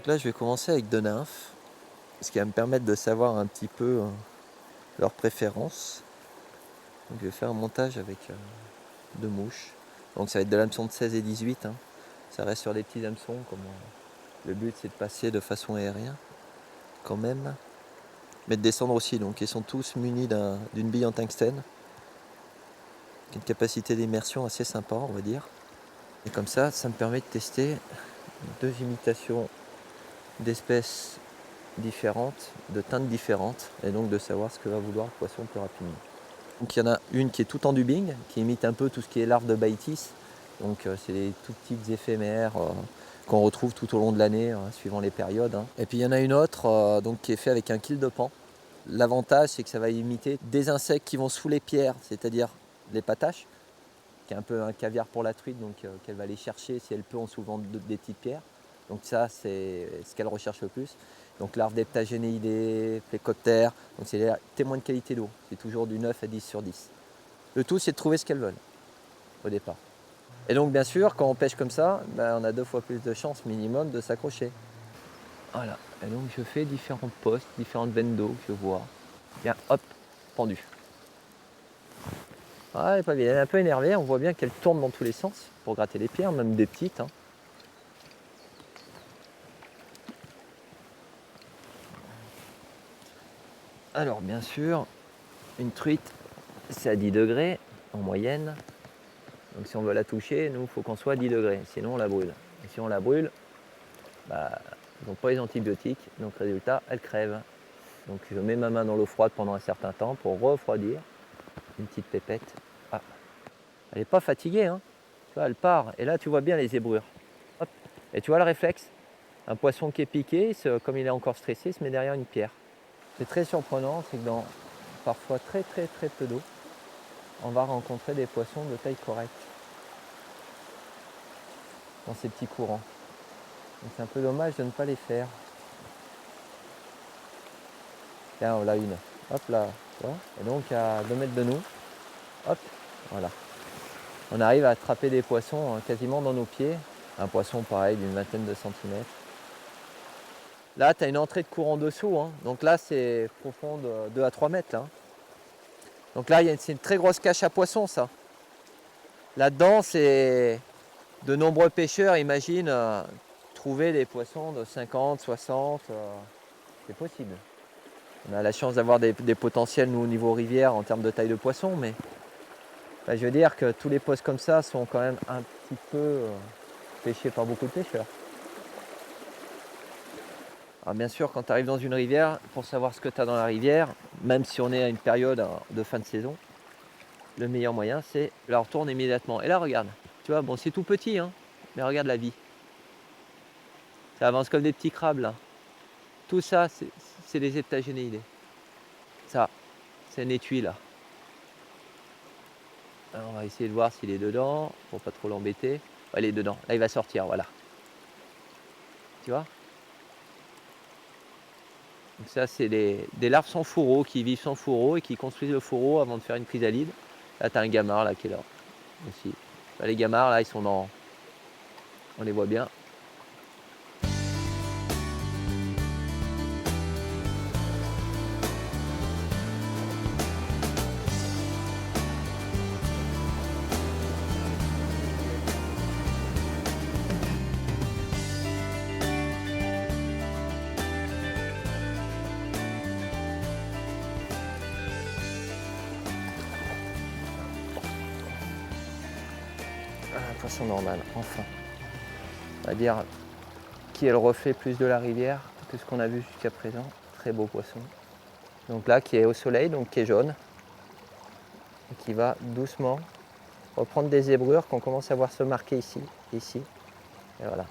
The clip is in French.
Donc là, je vais commencer avec deux nymphes, ce qui va me permettre de savoir un petit peu leurs préférences. Donc je vais faire un montage avec deux mouches. Donc ça va être de l'hameçon de 16 et 18. Hein. Ça reste sur des petits hameçons. Le but c'est de passer de façon aérienne quand même. Mais de descendre aussi. Donc ils sont tous munis d'une bille en tungstène. Qui a une capacité d'immersion assez sympa, on va dire. Et comme ça me permet de tester deux imitations d'espèces différentes, de teintes différentes, et donc de savoir ce que va vouloir le poisson plus rapidement. Donc il y en a une qui est tout en dubbing, qui imite un peu tout ce qui est larves de Baetis. Donc c'est des tout petits éphémères qu'on retrouve tout au long de l'année, suivant les périodes. Hein. Et puis il y en a une autre donc, qui est faite avec un quille de pan. L'avantage c'est que ça va imiter des insectes qui vont sous les pierres, c'est-à-dire les pataches, qui est un peu un caviar pour la truite, donc qu'elle va aller chercher si elle peut en soulevant des petites pierres. Donc ça, c'est ce qu'elle recherche le plus. Donc larves d'heptagénéidés, plécoptères, donc c'est les témoins de qualité d'eau. C'est toujours du 9 à 10 sur 10. Le tout, c'est de trouver ce qu'elles veulent au départ. Et donc bien sûr, quand on pêche comme ça, on a 2 fois plus de chances minimum de s'accrocher. Voilà, et donc je fais différents postes, différentes veines d'eau que je vois. Bien, hop, pendu. Ah, elle est pas bien, elle est un peu énervée, on voit bien qu'elle tourne dans tous les sens pour gratter les pierres, même des petites. Hein. Alors bien sûr, une truite, c'est à 10 degrés en moyenne. Donc si on veut la toucher, nous, il faut qu'on soit à 10 degrés, sinon on la brûle. Et si on la brûle, ils n'ont pas les antibiotiques, donc résultat, elle crève. Donc je mets ma main dans l'eau froide pendant un certain temps pour refroidir. Une petite pépette. Ah, elle n'est pas fatiguée, hein. Tu vois, elle part. Et là, tu vois bien les zébrures. Hop. Et tu vois le réflexe. Un poisson qui est piqué, comme il est encore stressé, il se met derrière une pierre. C'est très surprenant, c'est que dans parfois très peu d'eau, on va rencontrer des poissons de taille correcte dans ces petits courants. Donc c'est un peu dommage de ne pas les faire. Tiens, on l'a une. Hop là, tu vois. Et donc à 2 mètres de nous, hop, voilà. On arrive à attraper des poissons quasiment dans nos pieds. Un poisson pareil d'une vingtaine de centimètres. Là, tu as une entrée de courant dessous. Hein. Donc là, c'est profond de 2 à 3 mètres. Là. Donc là, c'est une très grosse cache à poissons, ça. Là-dedans, c'est de nombreux pêcheurs imaginent trouver des poissons de 50, 60. C'est possible. On a la chance d'avoir des potentiels, nous, au niveau rivière, en termes de taille de poisson, mais je veux dire que tous les postes comme ça sont quand même un petit peu pêchés par beaucoup de pêcheurs. Alors bien sûr, quand tu arrives dans une rivière, pour savoir ce que tu as dans la rivière, même si on est à une période de fin de saison, le meilleur moyen, c'est la retourne immédiatement. Et là, regarde, tu vois, bon, c'est tout petit, hein, mais regarde la vie. Ça avance comme des petits crabes, là. Tout ça, c'est des heptagénéidés. Ça, c'est un étui, là. Alors, on va essayer de voir s'il est dedans, pour pas trop l'embêter. Ouais, il est dedans. Là, il va sortir, voilà. Tu vois? Donc ça, c'est des larves sans fourreau, qui vivent sans fourreau et qui construisent le fourreau avant de faire une chrysalide. Là, tu as un gamard, là, qui est là, aussi. Là, les gamards, là, ils sont dans... On les voit bien. Un poisson normal, enfin. On va dire qui est le reflet plus de la rivière que ce qu'on a vu jusqu'à présent. Très beau poisson. Donc là, qui est au soleil, donc qui est jaune. Et qui va doucement reprendre des zébrures qu'on commence à voir se marquer ici, ici. Et voilà.